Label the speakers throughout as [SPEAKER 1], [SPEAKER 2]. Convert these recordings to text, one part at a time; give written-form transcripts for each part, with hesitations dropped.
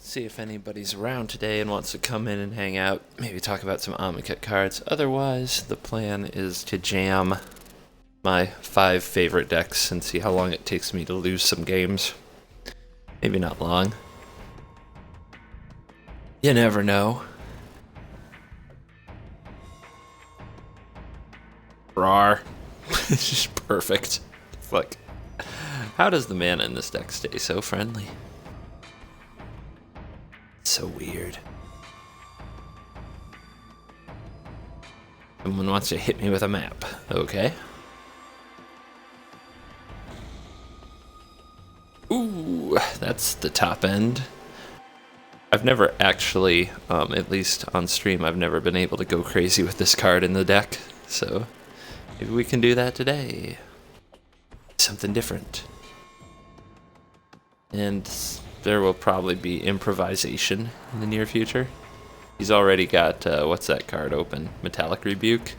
[SPEAKER 1] See if anybody's around today and wants to come in and hang out. Maybe talk about some Omnicut cards. Otherwise, the plan is to jam my 5 favorite decks and see how long it takes me to lose some games. Maybe not long. You never know. Rawr. It's just perfect. It's like, how does the mana in this deck stay so friendly? So weird. Someone wants to hit me with a map. Okay. Ooh, that's the top end. I've never actually, at least on stream, I've never been able to go crazy with this card in the deck. So maybe we can do that today. Something different. And there will probably be improvisation in the near future. He's already got, what's that card open? Metallic Rebuke?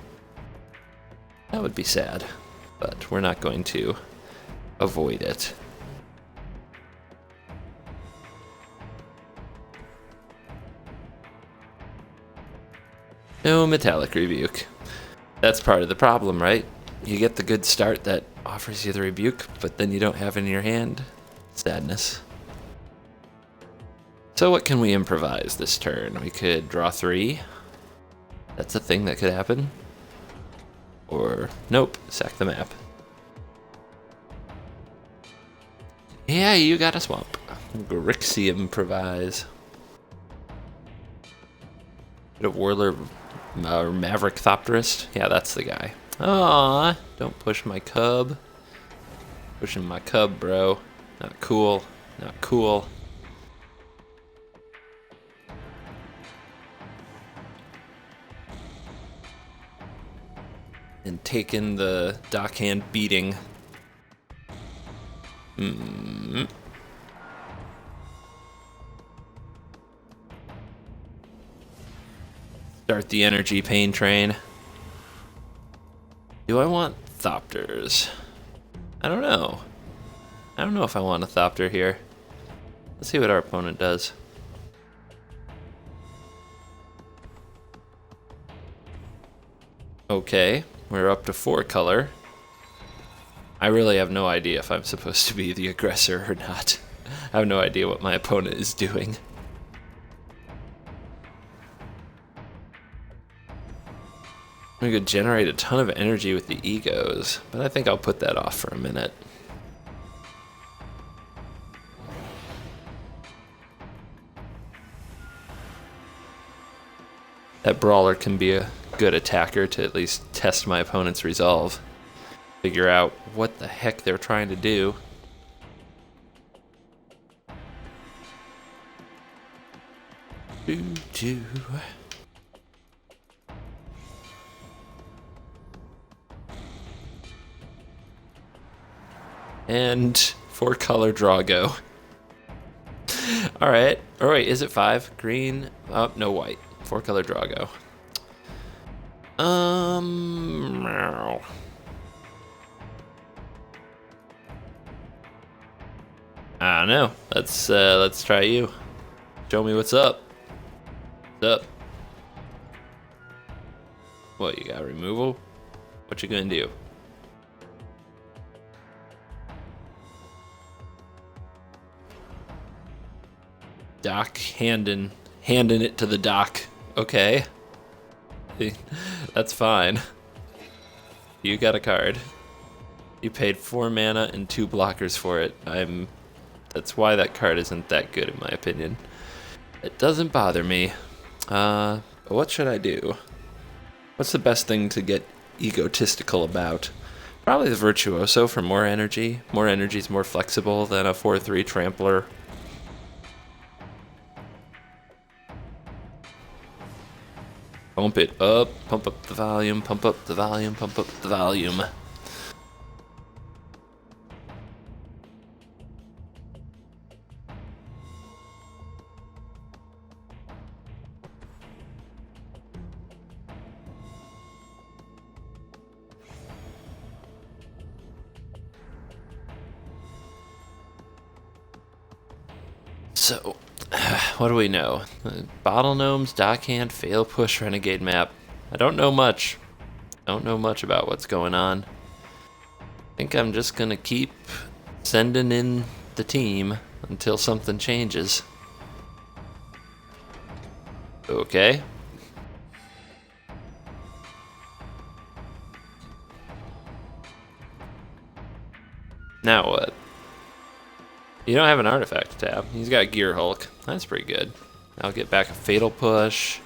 [SPEAKER 1] That would be sad, but we're not going to avoid it. No Metallic Rebuke. That's part of the problem, right? You get the good start that offers you the rebuke, but then you don't have it in your hand. Sadness. So what can we improvise this turn? We could draw 3. That's a thing that could happen. Or, nope, sack the map. Yeah, you got a swamp. Grixie improvise. Bit of whirler or Maverick Thopterist. Yeah, that's the guy. Aww, don't push my cub. Pushing my cub, bro. Not cool. Not cool. And taking the dockhand beating. Start the energy pain train. Do I want Thopters? I don't know. I don't know if I want a Thopter here. Let's see what our opponent does. Okay, we're up to 4 color. I really have no idea if I'm supposed to be the aggressor or not. I have no idea what my opponent is doing. We could generate a ton of energy with the egos, but I think I'll put that off for a minute. That brawler can be a good attacker to at least test my opponent's resolve. Figure out what the heck they're trying to do. Doo-doo. And 4 color draw go. Alright. Oh wait, is it 5? Green? Oh, no white. 4 color draw go. I don't know. Let's try you. Show me what's up. What's up? What, you got removal? What you gonna do? Doc handing it to the doc. Okay. That's fine. You got a card. You paid 4 mana and 2 blockers for it. That's why that card isn't that good in my opinion. It doesn't bother me. But what should I do? What's the best thing to get egotistical about? Probably the Virtuoso for more energy. More energy is more flexible than a 4-3 trampler. Pump it up, pump up the volume, pump up the volume, pump up the volume. So, what do we know? Bottle Gnomes, Dockhand, Fail Push, Renegade Map. I don't know much. I don't know much about what's going on. I think I'm just gonna keep sending in the team until something changes. Okay. Now what? You don't have an artifact to tap. He's got Gear Hulk. That's pretty good. I'll get back a Fatal Push.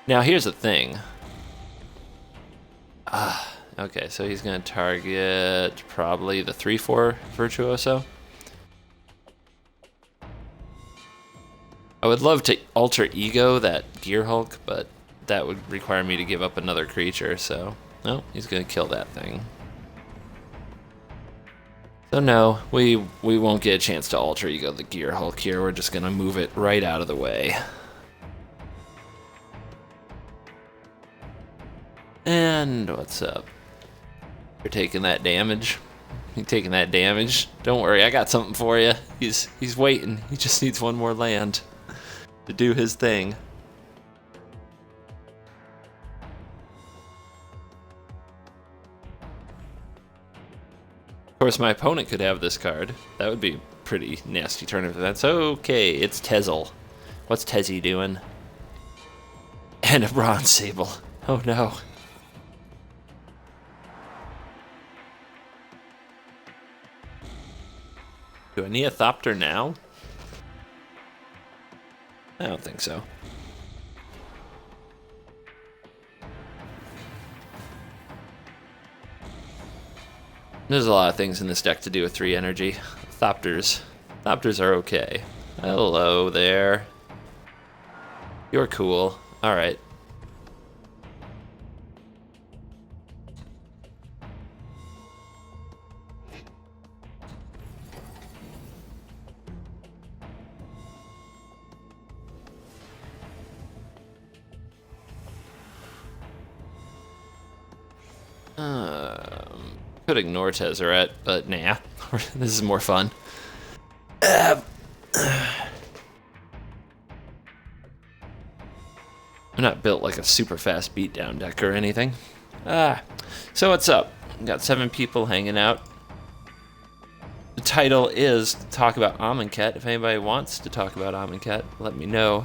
[SPEAKER 1] Now here's the thing. Okay, so he's going to target probably the 3-4 Virtuoso. I would love to alter ego that Gear Hulk, but that would require me to give up another creature, so no, he's going to kill that thing. So no, we won't get a chance to alter ego the Gear Hulk here. We're just going to move it right out of the way. And what's up? You're taking that damage. You're taking that damage. Don't worry, I got something for you. He's waiting. He just needs one more land to do his thing. Of course, my opponent could have this card. That would be pretty nasty turn of events. Okay, it's Tezel. What's Tezzy doing? And a Bronze Sable. Oh no. Do I need a Thopter now? I don't think so. There's a lot of things in this deck to do with 3 energy. Thopters. Thopters are okay. Hello there. You're cool. Alright. Could ignore Tezzeret, but nah. This is more fun. I'm not built like a super fast beatdown deck or anything. So what's up? Got 7 people hanging out. The title is Talk About Amonkhet. If anybody wants to talk about Amonkhet, let me know.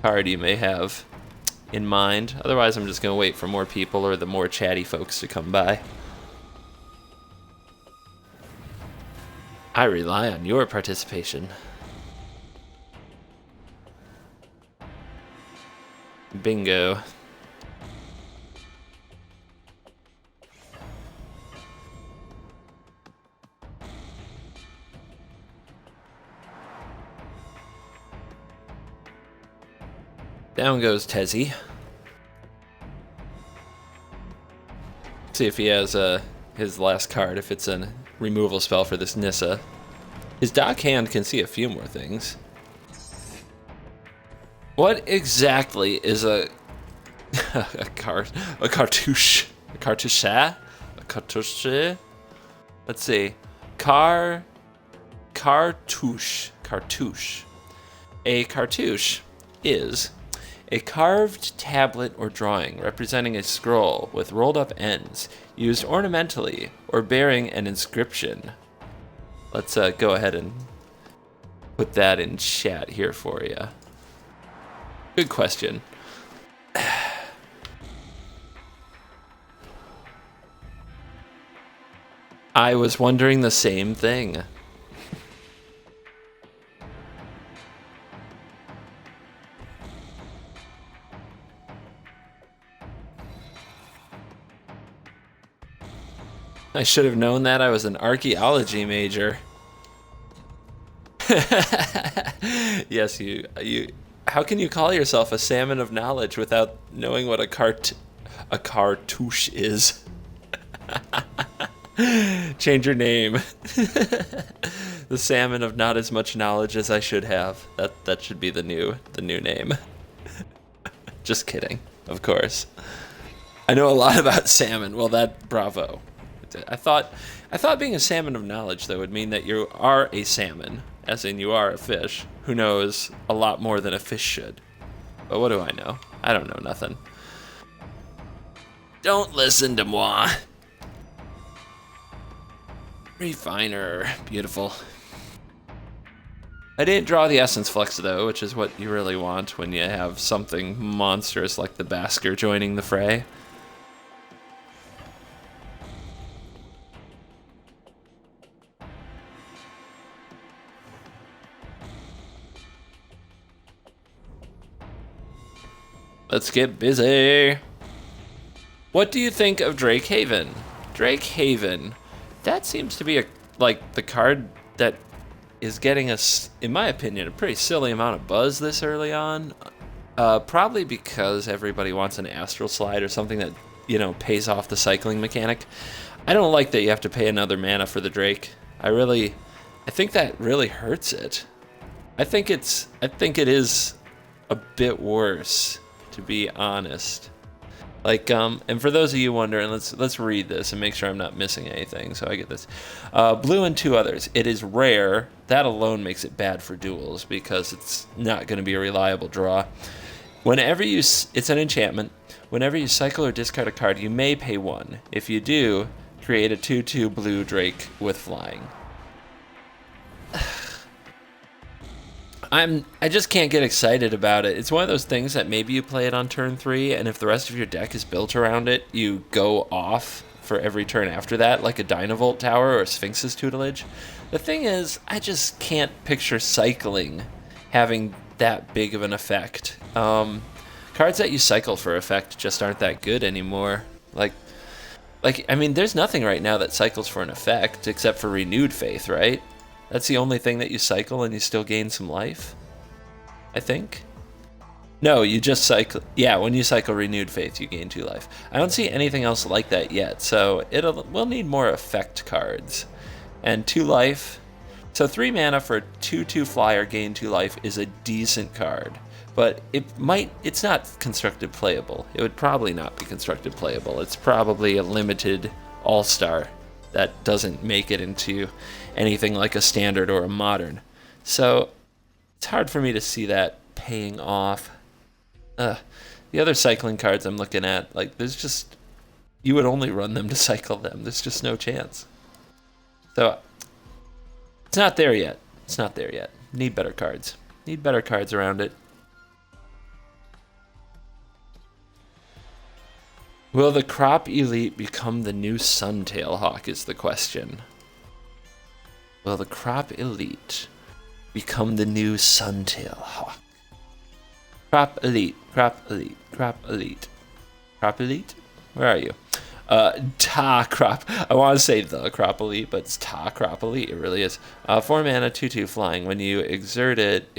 [SPEAKER 1] Card you may have in mind. Otherwise, I'm just going to wait for more people or the more chatty folks to come by. I rely on your participation. Bingo. Down goes Tezzy. See if he has his last card, if it's a removal spell for this Nissa. His Dockhand can see a few more things. What exactly is a cartouche? A cartouche? A cartouche? Let's see. Cartouche. Cartouche. A cartouche is a carved tablet or drawing representing a scroll with rolled up ends, used ornamentally or bearing an inscription. Let's go ahead and put that in chat here for you. Good question. I was wondering the same thing. I should have known that. I was an archaeology major. Yes, you. How can you call yourself a salmon of knowledge without knowing what a cartouche is? Change your name. The salmon of not as much knowledge as I should have. That should be the new name. Just kidding, of course. I know a lot about salmon. Well, bravo. I thought being a salmon of knowledge though would mean that you are a salmon, as in you are a fish who knows a lot more than a fish should. But what do I know? I don't know nothing. Don't listen to moi. Refiner, beautiful. I didn't draw the essence flux though, which is what you really want when you have something monstrous like the basker joining the fray. Let's get busy. What do you think of Drake Haven? Drake Haven, that seems to be like the card that is getting us, in my opinion, a pretty silly amount of buzz this early on. Probably because everybody wants an astral slide or something that, you know, pays off the cycling mechanic. I don't like that you have to pay another mana for the Drake. I think that really hurts it. I think it is a bit worse, to be honest. Like, and for those of you wondering, let's read this and make sure I'm not missing anything. So I get this. Blue and 2 others. It is rare. That alone makes it bad for duels because it's not going to be a reliable draw. It's an enchantment. Whenever you cycle or discard a card, you may pay 1. If you do, create a 2/2 blue Drake with flying. I just can't get excited about it. It's one of those things that maybe you play it on turn 3, and if the rest of your deck is built around it, you go off for every turn after that, like a Dynavolt Tower or a Sphinx's Tutelage. The thing is, I just can't picture cycling having that big of an effect. Cards that you cycle for effect just aren't that good anymore. Like, I mean, there's nothing right now that cycles for an effect except for Renewed Faith, right? That's the only thing that you cycle and you still gain some life, I think. No, you just cycle. Yeah, when you cycle Renewed Faith, you gain 2 life. I don't see anything else like that yet, so we'll need more effect cards. And 2 life. So 3 mana for a 2/2 flyer, gain 2 life is a decent card. But it's not constructed playable. It would probably not be constructed playable. It's probably a limited all-star that doesn't make it into anything like a standard or a modern. So it's hard for me to see that paying off. The other cycling cards I'm looking at, like, you would only run them to cycle them. There's just no chance. So it's not there yet. It's not there yet. Need better cards. Need better cards around it. Will the Crop Elite become the new Suntail Hawk is the question. Will the Crop Elite become the new Suntail Hawk? Crop Elite, Crop Elite, Crop Elite. Crop Elite? Where are you? Crop. I want to say the Crop Elite, but it's Crop Elite. It really is. 4 mana, 2/2 flying. When you exert it,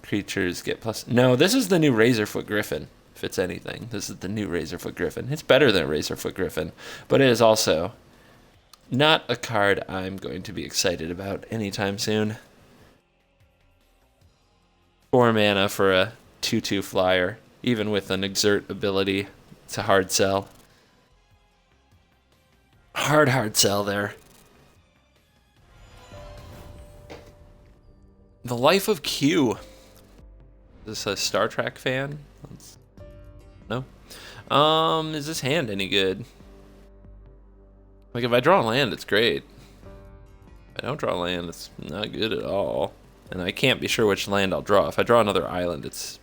[SPEAKER 1] creatures get plus. No, this is the new Razorfoot Griffin. If it's anything, this is the new Razorfoot Griffin. It's better than Razorfoot Griffin, but it is also not a card I'm going to be excited about anytime soon. 4 mana for a 2/2 flyer, even with an exert ability. It's a hard sell. Hard sell there. The Life of Q. Is this a Star Trek fan? No. Is this hand any good? Like, if I draw land, it's great. If I don't draw land, it's not good at all. And I can't be sure which land I'll draw. If I draw another island, it's...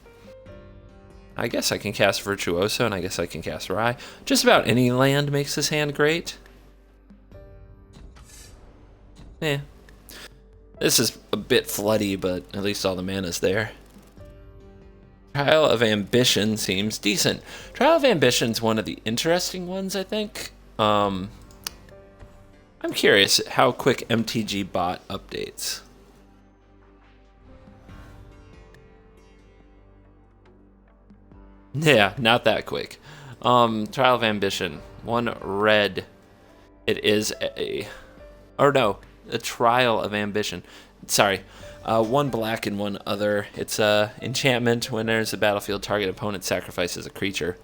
[SPEAKER 1] I guess I can cast Virtuoso, and I guess I can cast Rye. Just about any land makes this hand great. This is a bit floody, but at least all the mana's there. Trial of Ambition seems decent. Trial of Ambition's one of the interesting ones, I think. I'm curious how quick MTG bot updates. Yeah, not that quick. Trial of Ambition. 1 red. It is a Trial of Ambition. Sorry. 1 black and 1 other. It's a enchantment. When there's a battlefield, target opponent sacrifices a creature.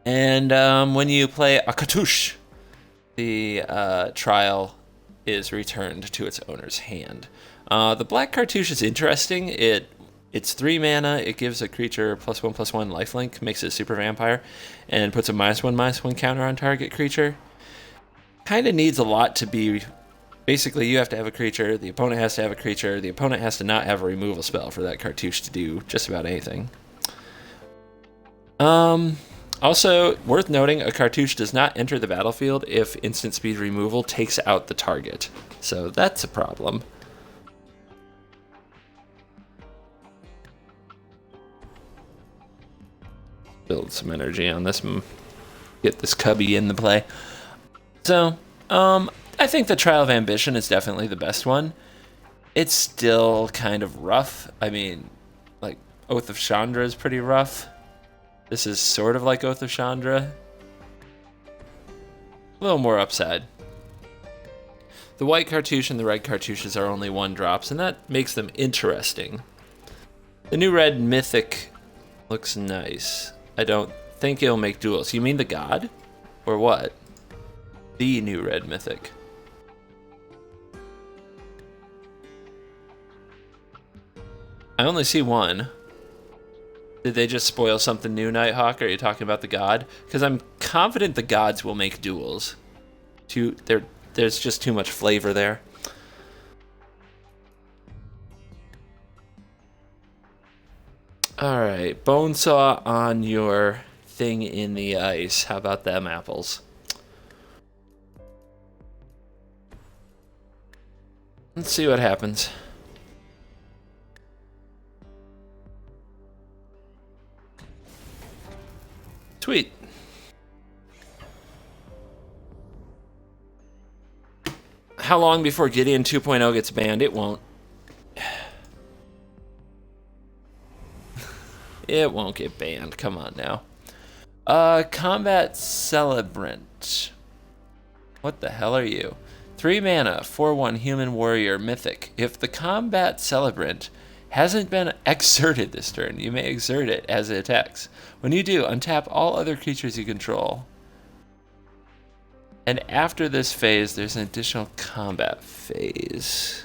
[SPEAKER 1] And when you play a cartouche, the trial is returned to its owner's hand. The black cartouche is interesting. It's 3 mana. It gives a creature +1/+1 lifelink, makes it a super vampire, and puts a -1/-1 counter on target creature. Kind of needs a lot to be. Basically, you have to have a creature, the opponent has to have a creature, the opponent has to not have a removal spell for that cartouche to do just about anything. Also, worth noting, a cartouche does not enter the battlefield if instant speed removal takes out the target. So that's a problem. Build some energy on this and get this cubby in the play. So, I think the Trial of Ambition is definitely the best one. It's still kind of rough. I mean, like, Oath of Chandra is pretty rough. This is sort of like Oath of Chandra. A little more upside. The white cartouche and the red cartouches are only 1 drops, and that makes them interesting. The new red mythic looks nice. I don't think it'll make duels. You mean the god? Or what? The new red mythic. I only see 1. Did they just spoil something new, Nighthawk? Are you talking about the god? Because I'm confident the gods will make duels. There's just too much flavor there. Alright, Bonesaw on your thing in the ice. How about them apples? Let's see what happens. Sweet. How long before Gideon 2.0 gets banned? It won't. It won't get banned. Come on now. Combat Celebrant. What the hell are you? 3 mana, 4/1 human warrior mythic. If the combat celebrant hasn't been exerted this turn, you may exert it as it attacks. When you do, untap all other creatures you control. And after this phase, there's an additional combat phase.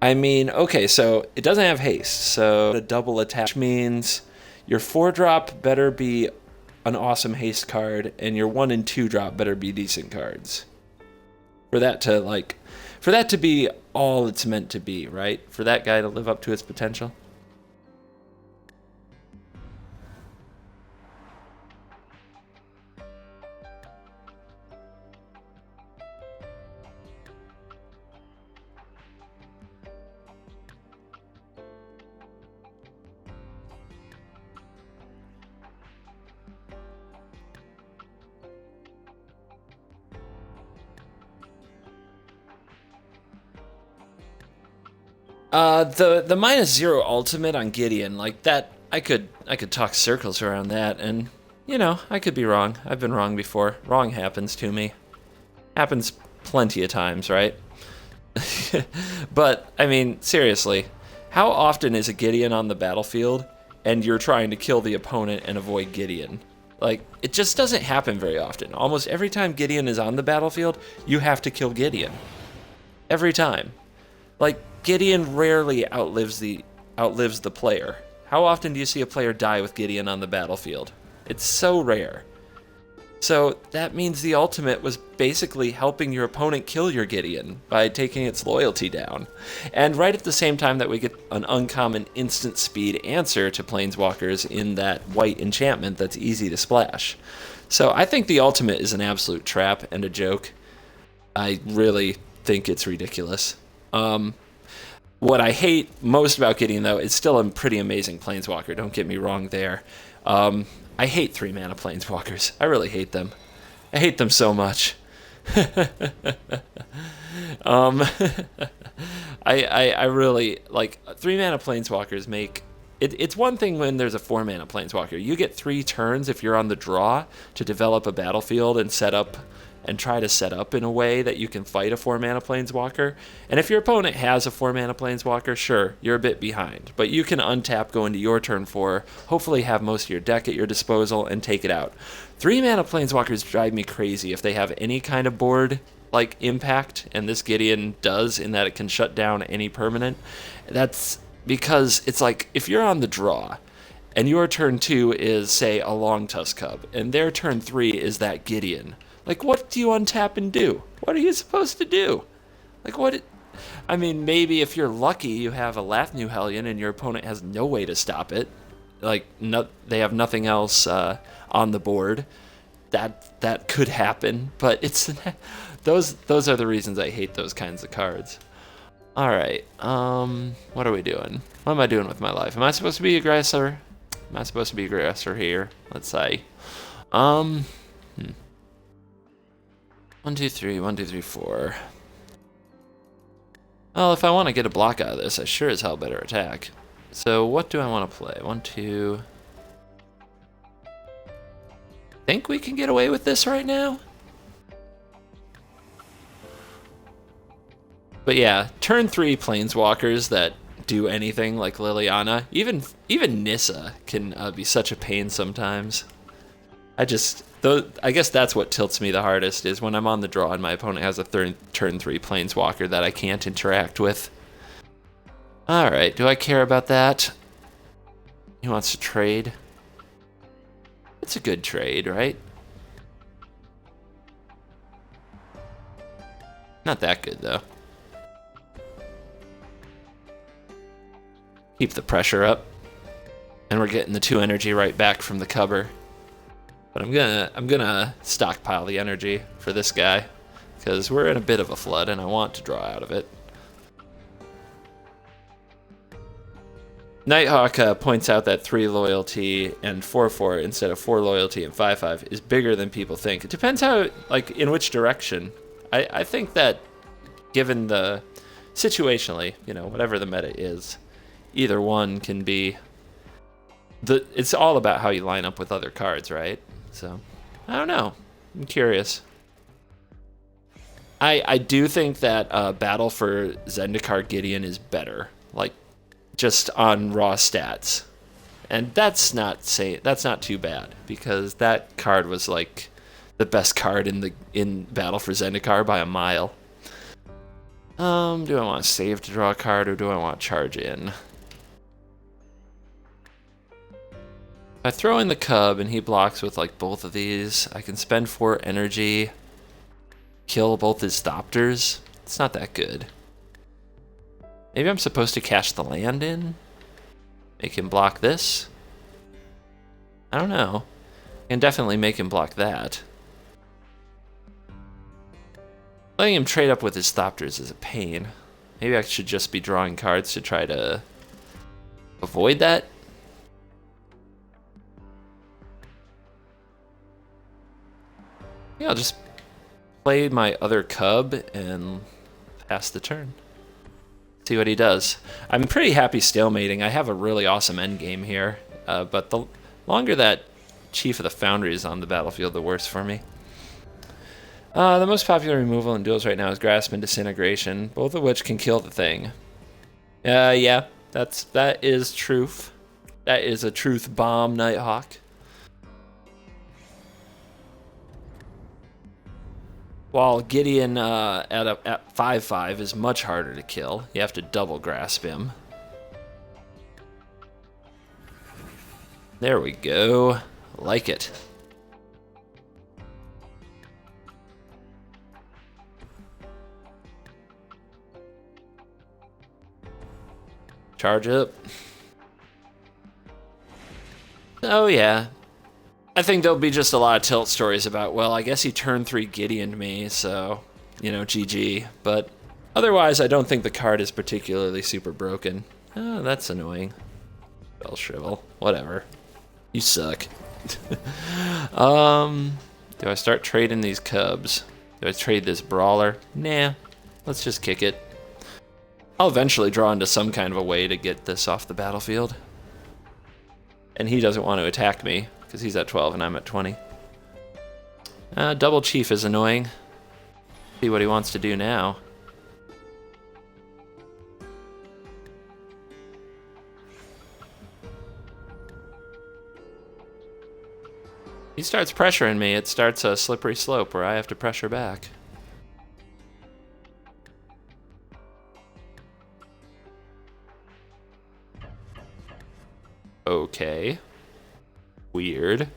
[SPEAKER 1] I mean, okay, so it doesn't have haste, so a double attack, which means your 4-drop better be an awesome haste card, and your 1 and 2-drop better be decent cards. For that to be all it's meant to be, right? For that guy to live up to its potential. The -0 ultimate on Gideon, like that, I could talk circles around that, and you know, I could be wrong. I've been wrong before. Wrong happens to me. Happens plenty of times, right? But I mean, seriously, how often is a Gideon on the battlefield and you're trying to kill the opponent and avoid Gideon? Like, it just doesn't happen very often. Almost every time Gideon is on the battlefield, you have to kill Gideon. Every time. Like, Gideon rarely outlives the player. How often do you see a player die with Gideon on the battlefield? It's so rare. So that means the ultimate was basically helping your opponent kill your Gideon by taking its loyalty down. And right at the same time that we get an uncommon instant speed answer to planeswalkers in that white enchantment that's easy to splash. So I think the ultimate is an absolute trap and a joke. I really think it's ridiculous. What I hate most about Gideon, though, is still a pretty amazing planeswalker. Don't get me wrong there. I hate 3-mana planeswalkers. I really hate them. I hate them so much. I really like 3-mana planeswalkers make it's one thing when there's a 4-mana planeswalker. You get 3 turns if you're on the draw to develop a battlefield and set up and try to set up in a way that you can fight a 4-mana planeswalker. And if your opponent has a 4-mana planeswalker, sure, you're a bit behind. But you can untap, go into your turn 4, hopefully have most of your deck at your disposal, and take it out. 3-mana planeswalkers drive me crazy if they have any kind of board like impact, and this Gideon does in that it can shut down any permanent. That's because it's like if you're on the draw and your turn 2 is, say, a longtusk cub, and their turn 3 is that Gideon. Like, what do you untap and do? What are you supposed to do? Like, I mean, maybe if you're lucky, you have a Lathnu Hellion and your opponent has no way to stop it. Like, they have nothing else on the board. That could happen, but it's those are the reasons I hate those kinds of cards. All right, what are we doing? What am I doing with my life? Am I supposed to be aggressor? Am I supposed to be aggressor here? Let's say, 1, 2, 3, 1, 2, 3, 4. Well, if I want to get a block out of this, I sure as hell better attack. So what do I want to play? 1, 2. Think we can get away with this right now? But yeah, turn 3 planeswalkers that do anything like Liliana, even Nissa can be such a pain sometimes. I guess that's what tilts me the hardest, is when I'm on the draw and my opponent has a turn 3 planeswalker that I can't interact with. Alright, do I care about that? He wants to trade. It's a good trade, right? Not that good, though. Keep the pressure up. And we're getting the 2 energy right back from the cover. But I'm gonna stockpile the energy for this guy, because we're in a bit of a flood and I want to draw out of it. Nighthawk points out that 3 loyalty and 4/4 instead of 4 loyalty and 5/5 is bigger than people think. It depends how, like, in which direction. I think that given the situationally, whatever the meta is, either one can be. It's all about how you line up with other cards, right? So, I don't know. I'm curious. I do think that Battle for Zendikar Gideon is better, like just on raw stats, and that's not too bad, because that card was like the best card in Battle for Zendikar by a mile. Do I want to save to draw a card, or do I want to charge in? If I throw in the cub and he blocks with like both of these, I can spend 4 energy, kill both his Thopters. It's not that good. Maybe I'm supposed to cash the land in? Make him block this? I don't know. I can definitely make him block that. Letting him trade up with his Thopters is a pain. Maybe I should just be drawing cards to try to avoid that. Yeah, I'll just play my other cub and pass the turn. See what he does. I'm pretty happy stalemating. I have a really awesome endgame here, but the longer that Chief of the Foundry is on the battlefield, the worse for me. The most popular removal in Duels right now is Grasp and Disintegration, both of which can kill the thing. Yeah, that is truth. That is a truth bomb, Nighthawk. While Gideon at 5/5 is much harder to kill. You have to double grasp him. There we go. Like it. Charge up. Oh yeah. I think there'll be just a lot of tilt stories about, well, I guess he turned 3 Gideon me, so, GG. But Otherwise, I don't think the card is particularly super broken. Oh, that's annoying. Bell shrivel. Whatever. You suck. Do I start trading these cubs? Do I trade this brawler? Nah. Let's just kick it. I'll eventually draw into some kind of a way to get this off the battlefield. And he doesn't want to attack me, because he's at 12 and I'm at 20. Double chief is annoying. See what he wants to do now. He starts pressuring me. It starts a slippery slope where I have to pressure back. Okay. Weird.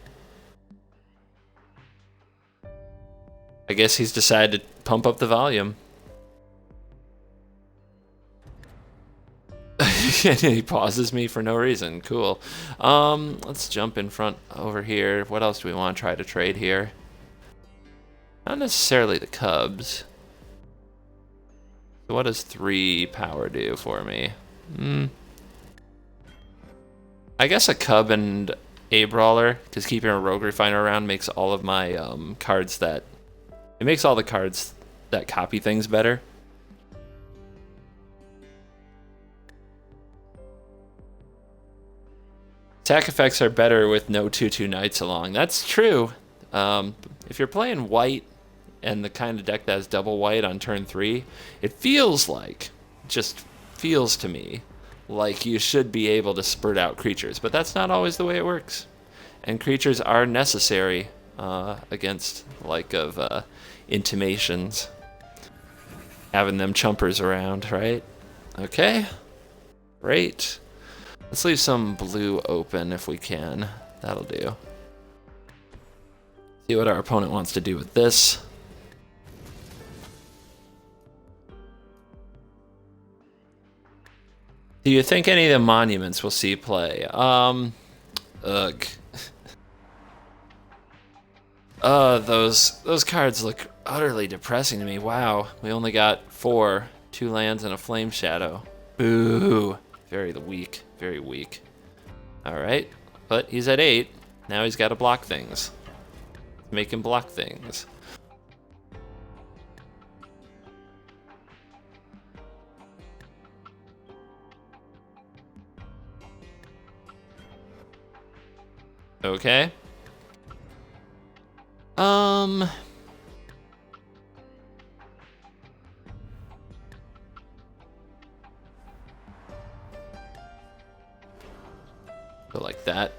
[SPEAKER 1] I guess he's decided to pump up the volume. And he pauses me for no reason. Cool. Let's jump in front over here. What else do we want to try to trade here? Not necessarily the cubs. So what does 3 power do for me? I guess a cub and a brawler, because keeping a rogue refiner around makes all of my cards that... It makes all the cards that copy things better. Attack effects are better with no 2/2 knights along. That's true. If you're playing white and the kind of deck that has double white on turn 3, it feels like, just feels to me, like you should be able to spurt out creatures. But that's not always the way it works. And creatures are necessary against like of intimations. Having them chumpers around, right? Okay. Great. Let's leave some blue open if we can. That'll do. See what our opponent wants to do with this. Do you think any of the monuments will see play? Ugh. Those cards look utterly depressing to me. Wow, we only got 4, 2 lands and a Flameshadow. Boo. Very weak, very weak. Alright, but he's at 8. Now he's got to block things. Make him block things. Okay. Go like that.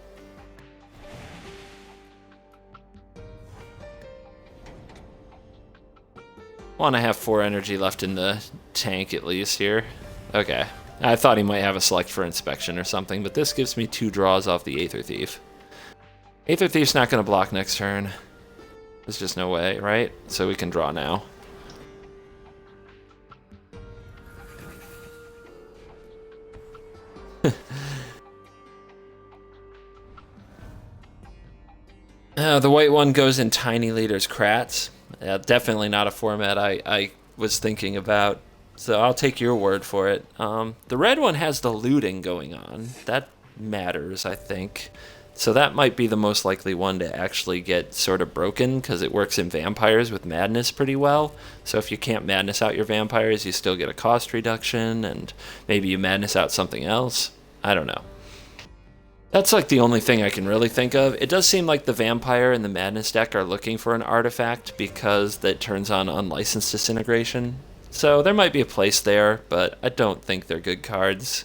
[SPEAKER 1] Want to have 4 energy left in the tank at least here. Okay. I thought he might have a select for inspection or something, but this gives me 2 draws off the Aether Thief. Aether Thief's not going to block next turn. There's just no way, right? So we can draw now. The white one goes in Tiny Leader's Kratts. Definitely not a format I was thinking about, so I'll take your word for it. The red one has the looting going on. That matters, I think. So that might be the most likely one to actually get sort of broken, because it works in vampires with madness pretty well. So if you can't madness out your vampires, you still get a cost reduction, and maybe you madness out something else. I don't know. That's like the only thing I can really think of. It does seem like the vampire and the madness deck are looking for an artifact because that turns on unlicensed disintegration. So there might be a place there, but I don't think they're good cards.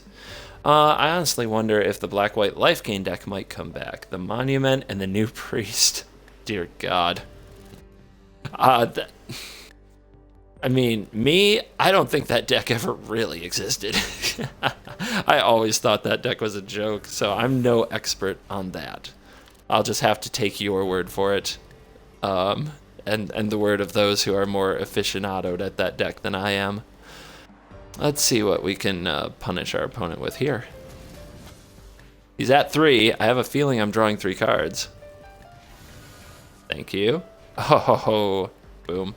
[SPEAKER 1] I honestly wonder if the black-white life gain deck might come back. The Monument and the New Priest. Dear God. I mean, I don't think that deck ever really existed. I always thought that deck was a joke, so I'm no expert on that. I'll just have to take your word for it, and the word of those who are more aficionadoed at that deck than I am. Let's see what we can punish our opponent with here. He's at 3. I have a feeling I'm drawing 3 cards. Thank you. Oh, boom.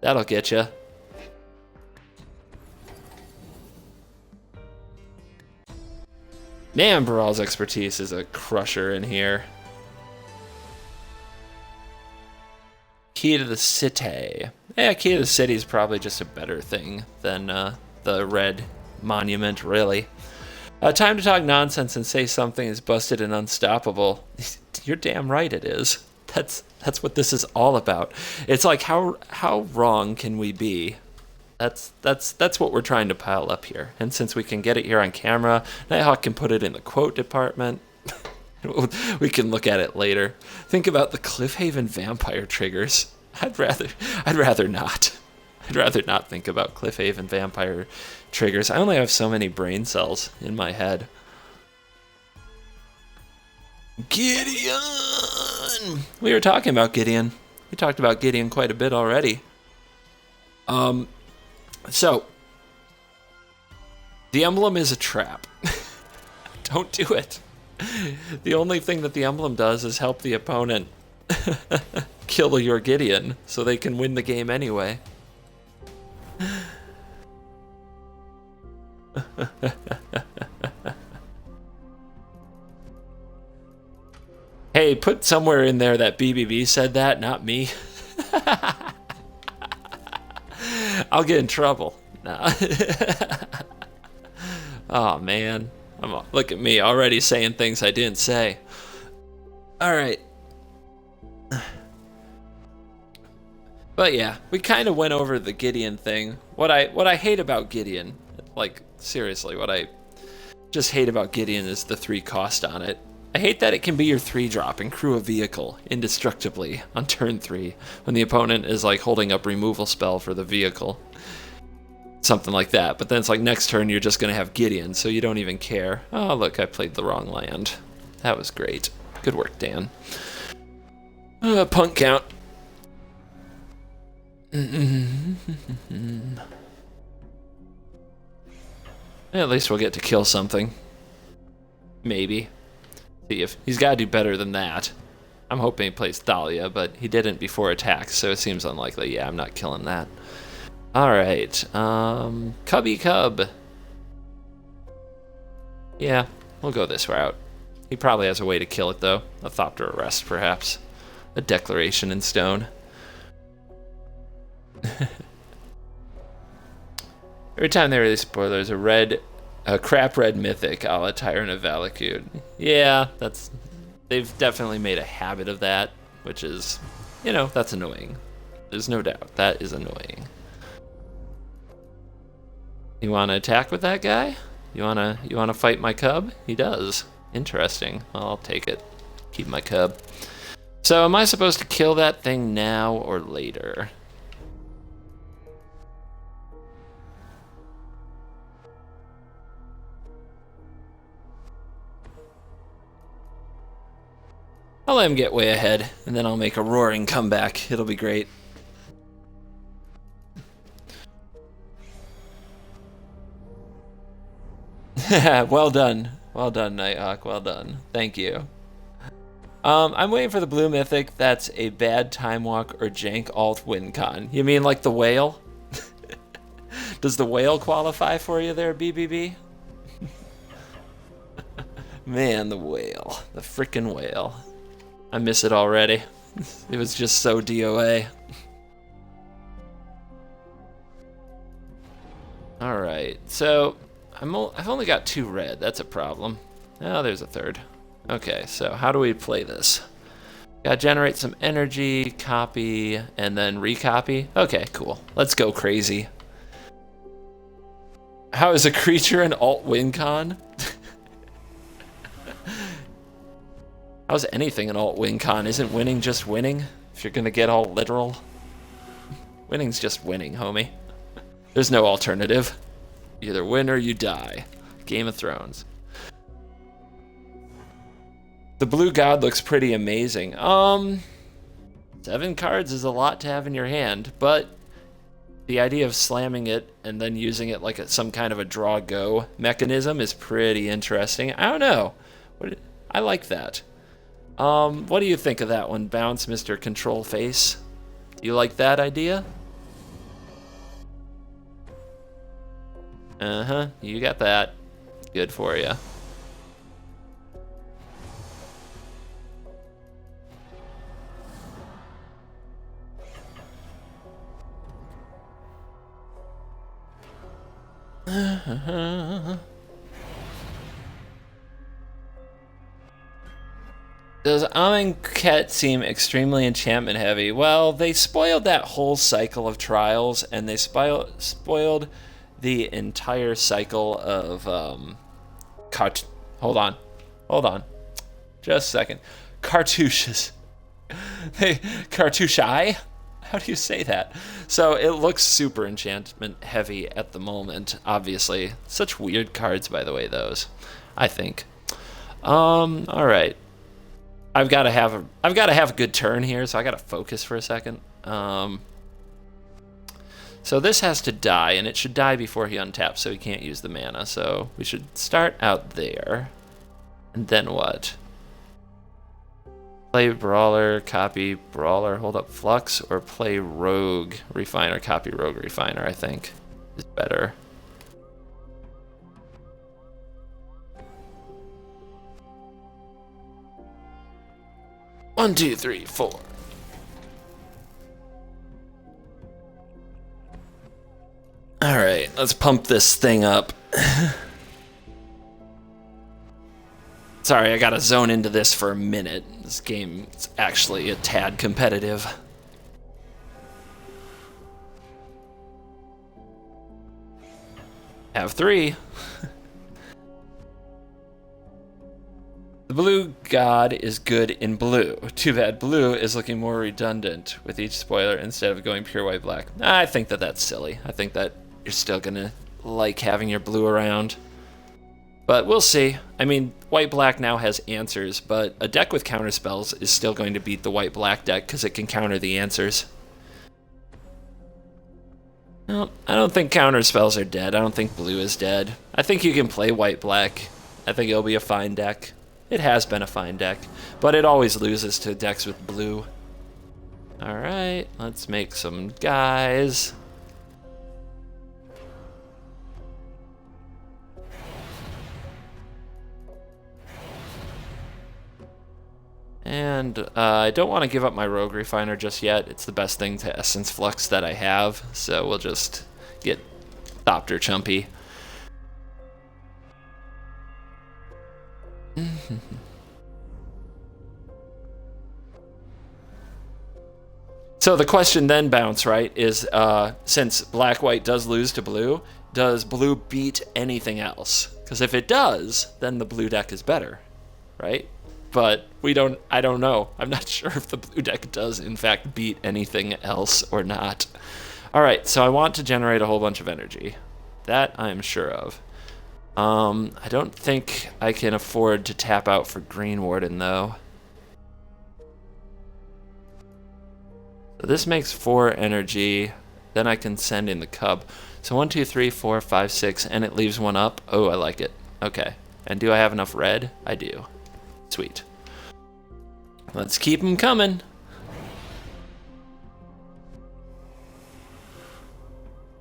[SPEAKER 1] That'll get you. Man, Barals' expertise is a crusher in here. Key to the City. Yeah, Key to the City is probably just a better thing than the red monument, really. Time to talk nonsense and say something is busted and unstoppable. You're damn right it is. That's what this is all about. It's like how wrong can we be? That's what we're trying to pile up here. And since we can get it here on camera, Nighthawk can put it in the quote department. We can look at it later. Think about the Cliffhaven vampire triggers. I'd rather not. I'd rather not think about Cliffhaven vampire triggers. I only have so many brain cells in my head. Gideon! We were talking about Gideon. We talked about Gideon quite a bit already. So, the emblem is a trap. Don't do it. The only thing that the emblem does is help the opponent kill your Gideon so they can win the game anyway. Hey, put somewhere in there that BBB said that, not me. I'll get in trouble. Nah. Oh, man. Look at me already saying things I didn't say. All right. But yeah, we kind of went over the Gideon thing. What I hate about Gideon, like seriously, what I just hate about Gideon is the 3 cost on it. I hate that it can be your 3-drop and crew a vehicle indestructibly on turn 3 when the opponent is like holding up removal spell for the vehicle. Something like that. But then it's like next turn you're just going to have Gideon, so you don't even care. Oh, look, I played the wrong land. That was great. Good work, Dan. Punk count. At least we'll get to kill something. Maybe. See if he's got to do better than that. I'm hoping he plays Thalia, but he didn't before attacks, so it seems unlikely. Yeah, I'm not killing that. Alright, Cubby Cub. Yeah, we'll go this route. He probably has a way to kill it, though. A Thopter Arrest, perhaps. A Declaration in Stone. Every time they release spoilers, a crap red mythic a la Tyrant of Valakut. Yeah, they've definitely made a habit of that, which is, that's annoying. There's no doubt. That is annoying. You want to attack with that guy? You wanna fight my cub? He does. Interesting. Well, I'll take it. Keep my cub. So am I supposed to kill that thing now or later? I'll let him get way ahead, and then I'll make a roaring comeback. It'll be great. Well done. Well done, Nighthawk. Well done. Thank you. I'm waiting for the blue mythic that's a bad time walk or jank alt win con. You mean like the whale? Does the whale qualify for you there, BBB? Man, the whale. The frickin' whale. I miss it already. It was just so DOA. Alright, so I've only got 2 red. That's a problem. Oh, there's a 3rd. Okay, so how do we play this? Gotta generate some energy, copy, and then recopy. Okay, cool. Let's go crazy. How is a creature an alt win con? How's anything an alt win con? Isn't winning just winning? If you're gonna get all literal. Winning's just winning, homie. There's no alternative. You either win or you die. Game of Thrones. The blue god looks pretty amazing. 7 cards is a lot to have in your hand, but the idea of slamming it and then using it like some kind of a draw-go mechanism is pretty interesting. I don't know. I like that. What do you think of that one, Bounce, Mr. Control Face? Do you like that idea? Uh-huh, you got that. Good for you. Does Amonkhet seem extremely enchantment heavy? Well, they spoiled that whole cycle of trials, and they spoiled the entire cycle of hold on, just a second, cartouches. Cartouche? How do you say that? So it looks super enchantment heavy at the moment. Obviously, such weird cards, by the way. Those, I think. All right. I've got to have a good turn here, so I got to focus for a second. So this has to die, and it should die before he untaps, so he can't use the mana. So we should start out there, and then what? Play brawler, copy brawler, hold up flux, or play rogue refiner, copy rogue refiner. I think is better. One, two, three, four. All right, let's pump this thing up. Sorry, I gotta zone into this for a minute. This game is actually a tad competitive. Have 3. The blue god is good in blue. Too bad blue is looking more redundant with each spoiler instead of going pure white black. I think that that's silly. I think that you're still gonna like having your blue around. But we'll see. I mean, white black now has answers, but a deck with counter spells is still going to beat the white black deck because it can counter the answers. No, I don't think counter spells are dead. I don't think blue is dead. I think you can play white black. I think it'll be a fine deck. It has been a fine deck, but it always loses to decks with blue. Alright, let's make some guys. And I don't want to give up my rogue refiner just yet. It's the best thing to essence flux that I have, so we'll just get Thopter Chumpy. So the question then bounce, right, is since black-white does lose to blue, does blue beat anything else? Because if it does, then the blue deck is better, right? But I don't know. I'm not sure if the blue deck does in fact beat anything else or not. All right, so I want to generate a whole bunch of energy. That I'm sure of. I don't think I can afford to tap out for greenwarden though. So this makes 4 energy. Then I can send in the cub. So 1, 2, 3, 4, 5, 6, and it leaves 1 up. Oh, I like it. Okay. And do I have enough red? I do. Sweet. Let's keep them coming.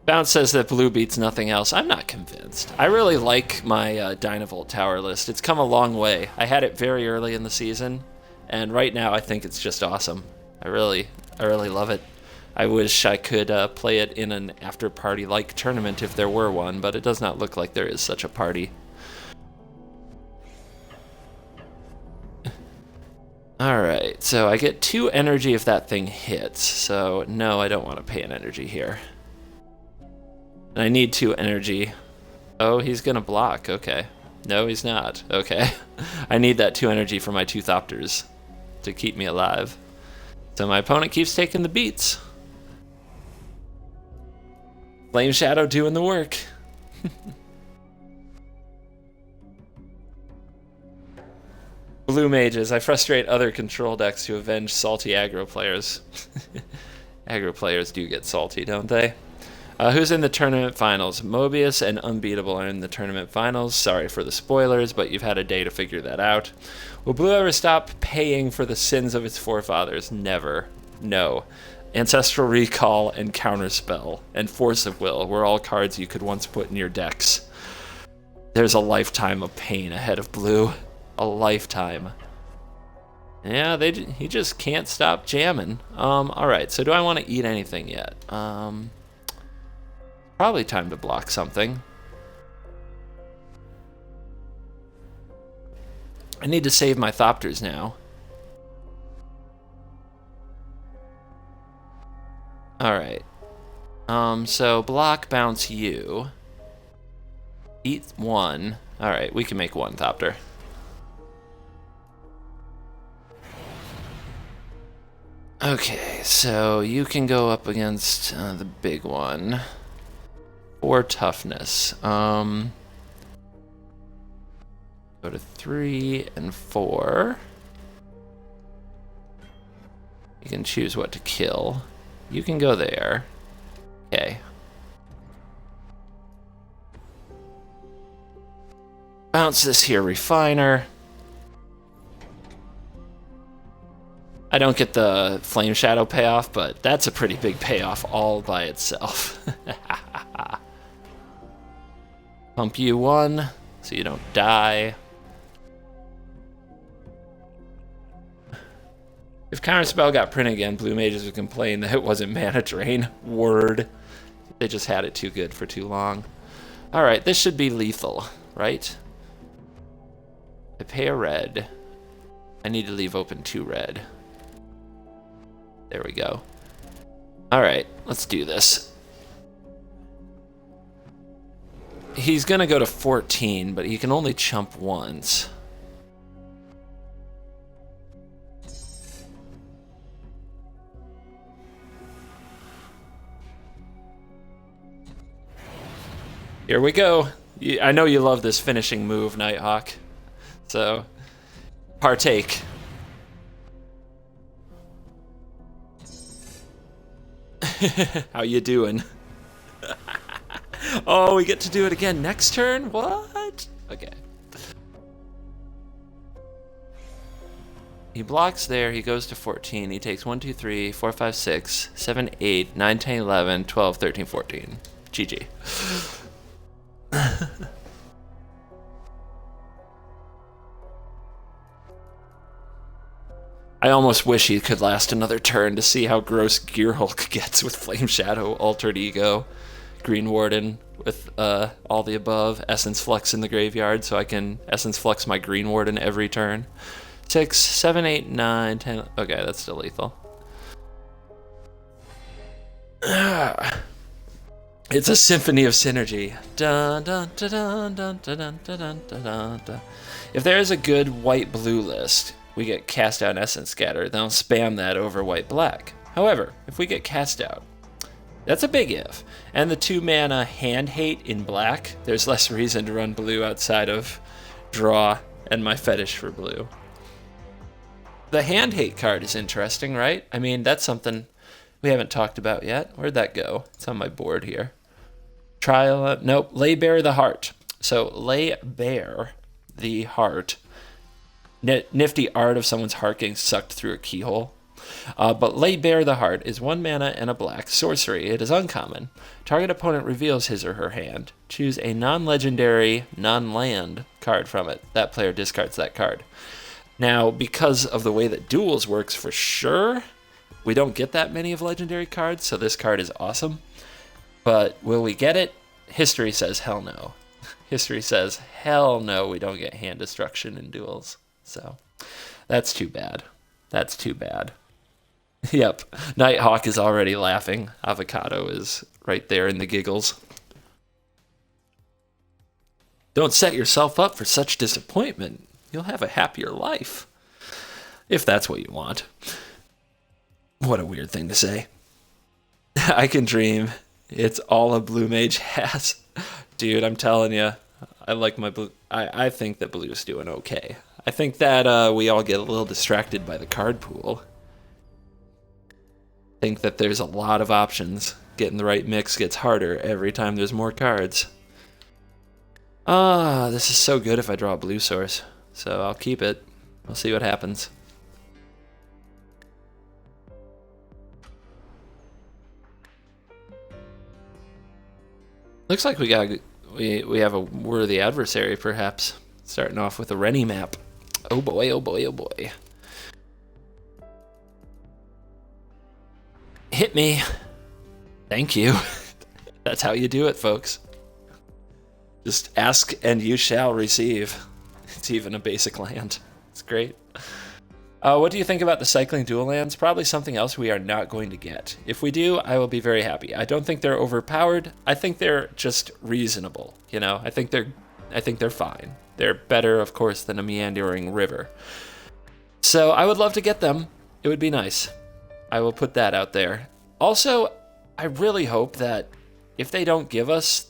[SPEAKER 1] Bounce says that blue beats nothing else. I'm not convinced. I really like my Dynavolt tower list. It's come a long way. I had it very early in the season, and right now I think it's just awesome. I really love it. I wish I could play it in an after-party-like tournament if there were one, but it does not look like there is such a party. Alright, so I get 2 energy if that thing hits, so no, I don't want to pay an energy here. And I need 2 energy. Oh, he's gonna block, okay. No, he's not, okay. I need that 2 energy for my 2 Thopters to keep me alive. So my opponent keeps taking the beats. Flameshadow doing the work. Blue mages, I frustrate other control decks to avenge salty aggro players. Aggro players do get salty, don't they? Who's in the tournament finals? Mobius and Unbeatable are in the tournament finals. Sorry for the spoilers, but you've had a day to figure that out. Will Blue ever stop paying for the sins of its forefathers? Never. No. Ancestral Recall and Counterspell and Force of Will were all cards you could once put in your decks. There's a lifetime of pain ahead of blue. A lifetime. Yeah, he just can't stop jamming. Alright, so do I want to eat anything yet? Probably time to block something. I need to save my Thopters now. Alright. So block, bounce you. Eat one. Alright, we can make one Thopter. Okay, so you can go up against the big one. 4 toughness. Go to 3 and 4. You can choose what to kill. You can go there. Okay. Bounce this here refiner. I don't get the Flameshadow payoff, but that's a pretty big payoff all by itself. Pump you 1 so you don't die. If Counterspell got printed again, Blue Mages would complain that it wasn't mana drain. Word. They just had it too good for too long. Alright, this should be lethal, right? I pay a red. I need to leave open 2 red. There we go. Alright, let's do this. He's gonna go to 14, but he can only chump once. Here we go. I know you love this finishing move, Nighthawk. So, partake. How you doing? Oh, we get to do it again next turn? What? Okay. He blocks there, he goes to 14. He takes 1, 2, 3, 4, 5, 6, 7, 8, 9, 10, 11, 12, 13, 14. GG. I almost wish he could last another turn to see how gross Gearhulk gets with Flameshadow, Altered Ego, Greenwarden with all the above, Essence Flux in the graveyard, so I can Essence Flux my Greenwarden every turn. 6, 7, 8, 9, 10. Okay, that's still lethal. It's a symphony of synergy. Dun, dun, dun, dun, dun, dun, dun, dun, dun, dun. If there is a good white-blue list, we get cast out Essence Scatter, then I'll spam that over white-black. However, if we get cast out, that's a big if. And the 2-mana hand hate in black, there's less reason to run blue outside of draw and my fetish for blue. The hand hate card is interesting, right? I mean, that's something we haven't talked about yet. Where'd that go? It's on my board here. Nope, lay bare the heart. So lay bare the heart. Nifty art of someone's heart getting sucked through a keyhole. But lay bare the heart is 1 mana and a black sorcery. It is uncommon. Target opponent reveals his or her hand. Choose a non-legendary, non-land card from it. That player discards that card. Now, because of the way that Duels works, for sure, we don't get that many of legendary cards, so this card is awesome. But will we get it? History says hell no. History says hell no, we don't get hand destruction in Duels. So that's too bad. That's too bad. Yep, Nighthawk is already laughing. Avocado is right there in the giggles. Don't set yourself up for such disappointment. You'll have a happier life. If that's what you want. What a weird thing to say. I can dream. It's all a blue mage has. Dude, I'm telling you, I like my blue. I think that blue's doing okay. I think that we all get a little distracted by the card pool. I think that there's a lot of options. Getting the right mix gets harder every time there's more cards. This is so good if I draw a blue source. So I'll keep it. We'll see what happens. Looks like we have a worthy adversary, perhaps. Starting off with a Rennie map. Oh boy, oh boy, oh boy. Hit me. Thank you. That's how you do it, folks. Just ask and you shall receive. It's even a basic land. It's great. What do you think about the cycling dual lands? Probably something else we are not going to get. If we do, I will be very happy. I don't think they're overpowered. I think they're just reasonable. You know, I think they're fine. They're better, of course, than a meandering river. So I would love to get them. It would be nice. I will put that out there. Also, I really hope that if they don't give us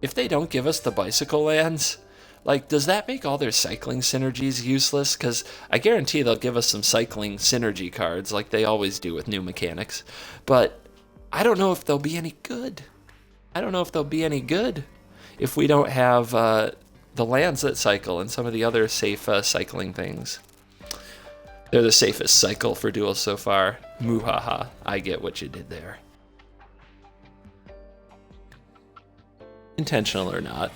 [SPEAKER 1] the bicycle lands, like, does that make all their cycling synergies useless? Because I guarantee they'll give us some cycling synergy cards like they always do with new mechanics. But I don't know if they'll be any good. If we don't have the lands that cycle and some of the other safe cycling things. They're the safest cycle for duels so far. Muhaha, I get what you did there. Intentional or not.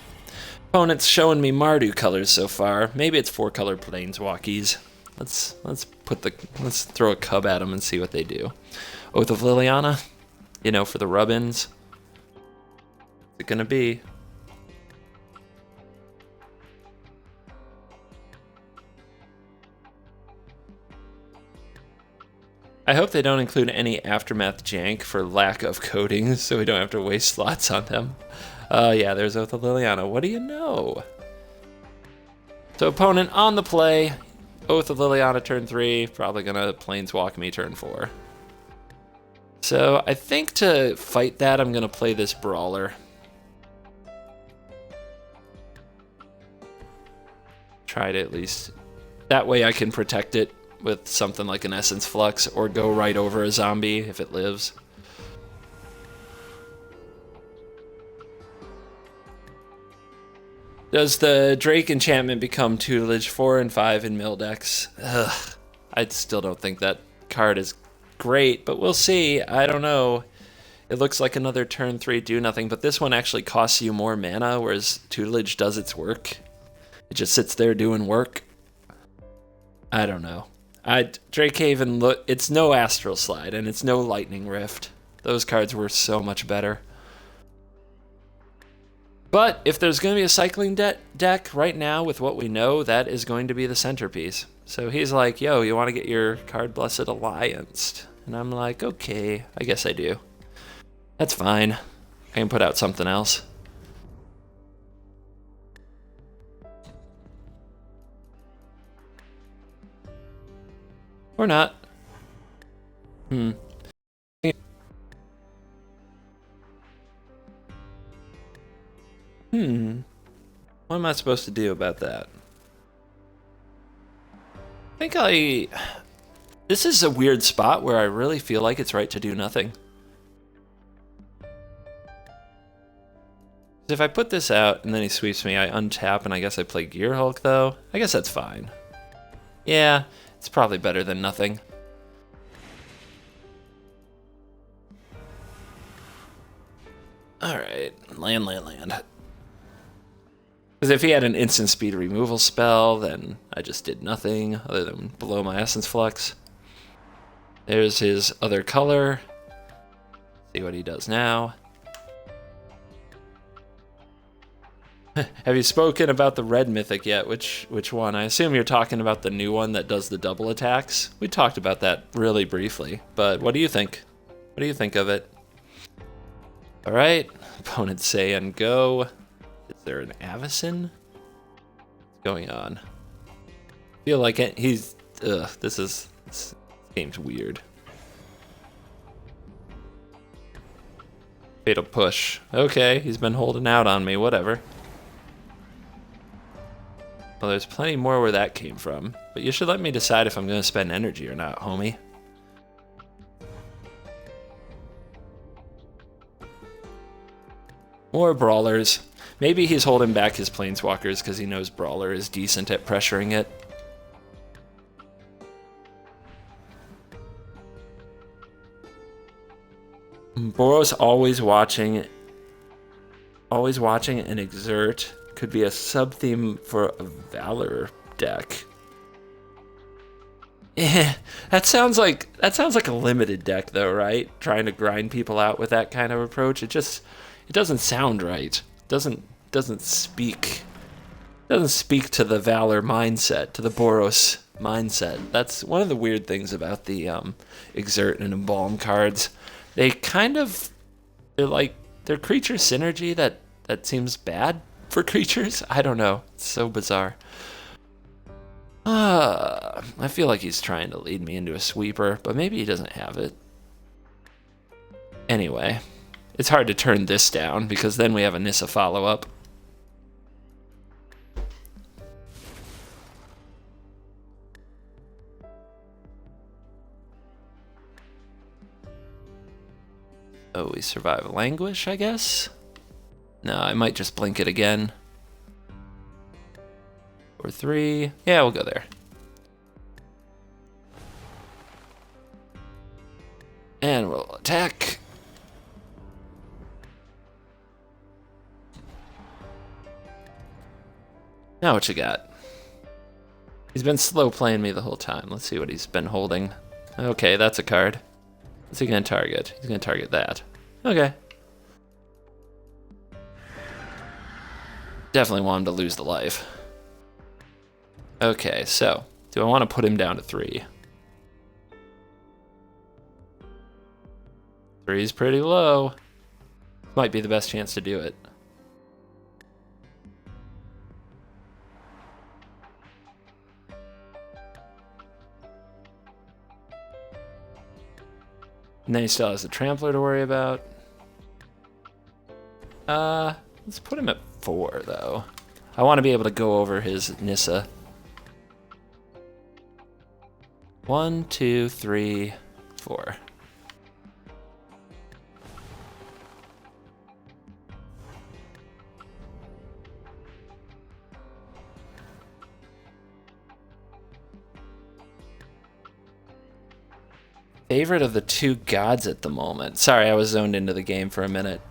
[SPEAKER 1] Opponent's showing me Mardu colors so far. Maybe it's 4-color planeswalkies. Let's throw a cub at them and see what they do. Oath of Liliana, you know, for the rub-ins. What's it gonna be? I hope they don't include any Aftermath jank for lack of coding, so we don't have to waste slots on them. Yeah, there's Oath of Liliana. What do you know? So opponent on the play. Oath of Liliana turn 3. Probably gonna planeswalk me turn 4. So I think to fight that, I'm gonna play this brawler. Try to at least. That way I can protect it with something like an Essence Flux, or go right over a zombie if it lives. Does the Drake enchantment become tutelage 4 and 5 in mill decks? Ugh, I still don't think that card is great, but we'll see. I don't know. It looks like another turn 3 do nothing, but this one actually costs you more mana, whereas tutelage does its work. It just sits there doing work. I don't know. Drakehaven, it's no Astral Slide, and it's no Lightning Rift. Those cards were so much better. But if there's going to be a cycling deck right now with what we know, that is going to be the centerpiece. So he's like, yo, you want to get your card Blessed Alliance? And I'm like, okay, I guess I do. That's fine. I can put out something else. Or not. What am I supposed to do about that? This is a weird spot where I really feel like it's right to do nothing. If I put this out and then he sweeps me, I untap and I guess I play Gear Hulk though. I guess that's fine. Yeah, it's probably better than nothing. Alright, land. Because if he had an instant speed removal spell, then I just did nothing other than blow my Essence Flux. There's his other color. See what he does now. Have you spoken about the red mythic yet? Which one? I assume you're talking about the new one that does the double attacks. We talked about that really briefly, but what do you think? What do you think of it? All right, opponent say and go. Is there an Avacyn? What's going on? I feel like he's. This game's weird. Fatal Push. Okay, he's been holding out on me. Whatever. Well, there's plenty more where that came from, but you should let me decide if I'm going to spend energy or not, homie. More brawlers. Maybe he's holding back his planeswalkers because he knows brawler is decent at pressuring it. Boros always watching. always watching an exert could be a sub-theme for a Valor deck. That sounds like a limited deck though, right? Trying to grind people out with that kind of approach. It doesn't sound right. Doesn't speak to the Valor mindset, to the Boros mindset. That's one of the weird things about the exert and embalm cards. They're creature synergy that seems bad for creatures. I don't know. It's so bizarre. I feel like he's trying to lead me into a sweeper, but maybe he doesn't have it. Anyway, it's hard to turn this down because then we have a Nissa follow-up. Oh, we survive Languish, I guess? No, I might just blink it again. Or 3. Yeah, we'll go there. And we'll attack. Now what you got? He's been slow playing me the whole time. Let's see what he's been holding. Okay, that's a card. What's he gonna target? He's gonna target that. Okay. Definitely want him to lose the life. Okay, so do I want to put him down to 3? 3 is pretty low. Might be the best chance to do it. And then he still has the trampler to worry about. Let's put him at 4 though. I want to be able to go over his Nissa. 1, 2, 3, 4. Favorite of the 2 gods at the moment. Sorry, I was zoned into the game for a minute.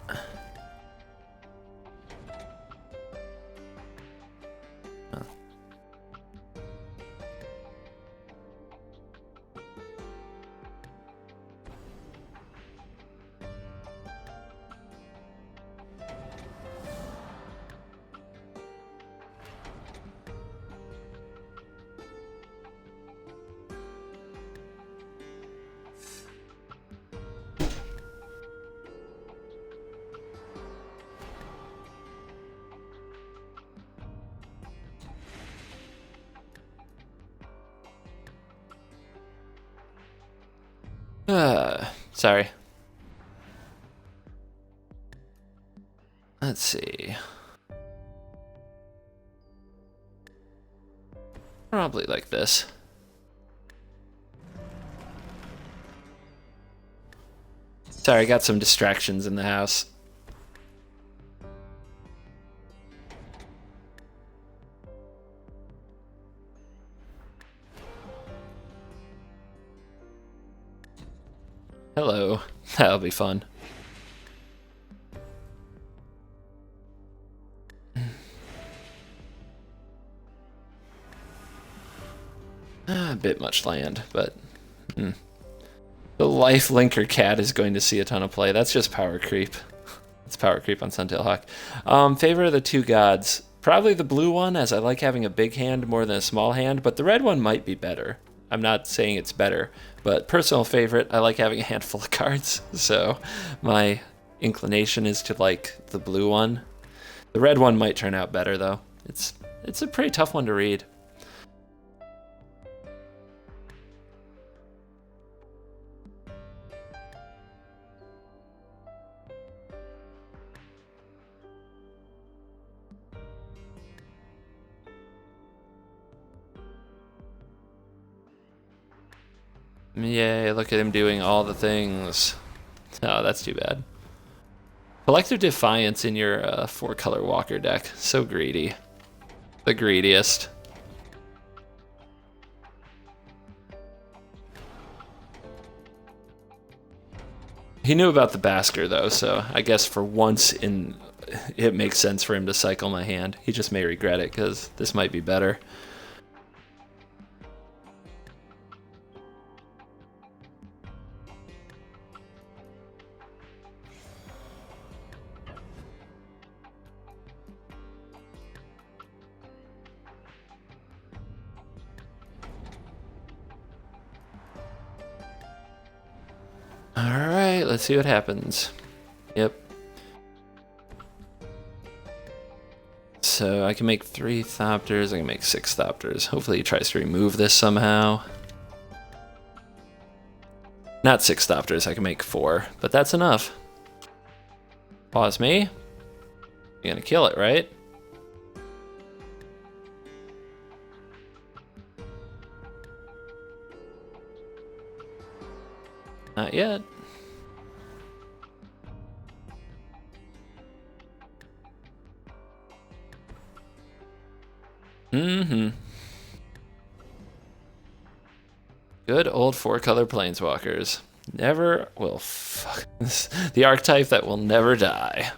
[SPEAKER 1] Sorry. Let's see. Probably like this. Sorry, I got some distractions in the house. Hello. That'll be fun. A bit much land, but the life linker cat is going to see a ton of play. That's just power creep. It's power creep on Suntail Hawk. Favorite of the 2 gods. Probably the blue one, as I like having a big hand more than a small hand, but the red one might be better. I'm not saying it's better, but personal favorite, I like having a handful of cards, so my inclination is to like the blue one. The red one might turn out better, though. It's a pretty tough one to read. Yay, look at him doing all the things. Oh, that's too bad. Collective Defiance in your 4-color Walker deck. So greedy. The greediest. He knew about the Basker, though, so I guess for once in it makes sense for him to cycle my hand. He just may regret it because this might be better. Alright, let's see what happens. Yep. So I can make 3 Thopters, I can make 6 Thopters. Hopefully he tries to remove this somehow. Not 6 Thopters, I can make 4, but that's enough. Pause me. You're gonna kill it, right? Not yet. Good old 4-color planeswalkers. Never will fuck this. The archetype that will never die.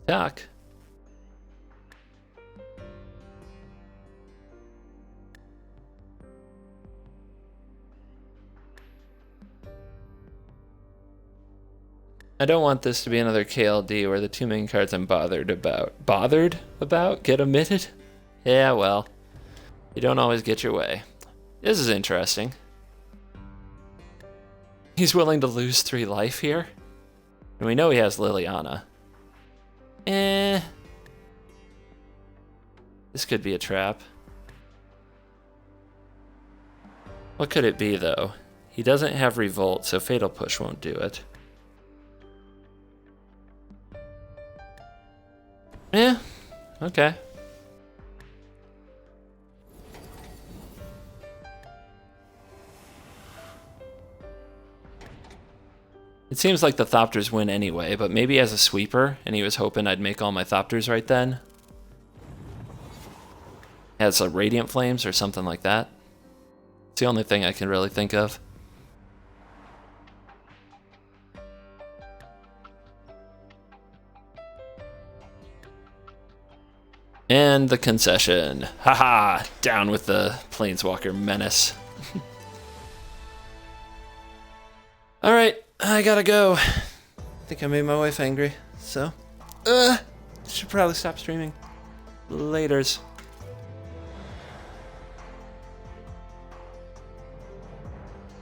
[SPEAKER 1] Doc. I don't want this to be another KLD where the 2 main cards I'm bothered about get omitted. Yeah, well, you don't always get your way. This is interesting. He's willing to lose 3 life here, and we know he has Liliana. This could be a trap. What could it be, though? He doesn't have Revolt, so Fatal Push won't do it. Yeah, okay. It seems like the Thopters win anyway, but maybe as a sweeper, and he was hoping I'd make all my Thopters right then. Has a Radiant Flames or something like that. It's the only thing I can really think of. And the concession. Haha! Down with the Planeswalker menace. Alright, I gotta go. I think I made my wife angry, so... should probably stop streaming. Laters.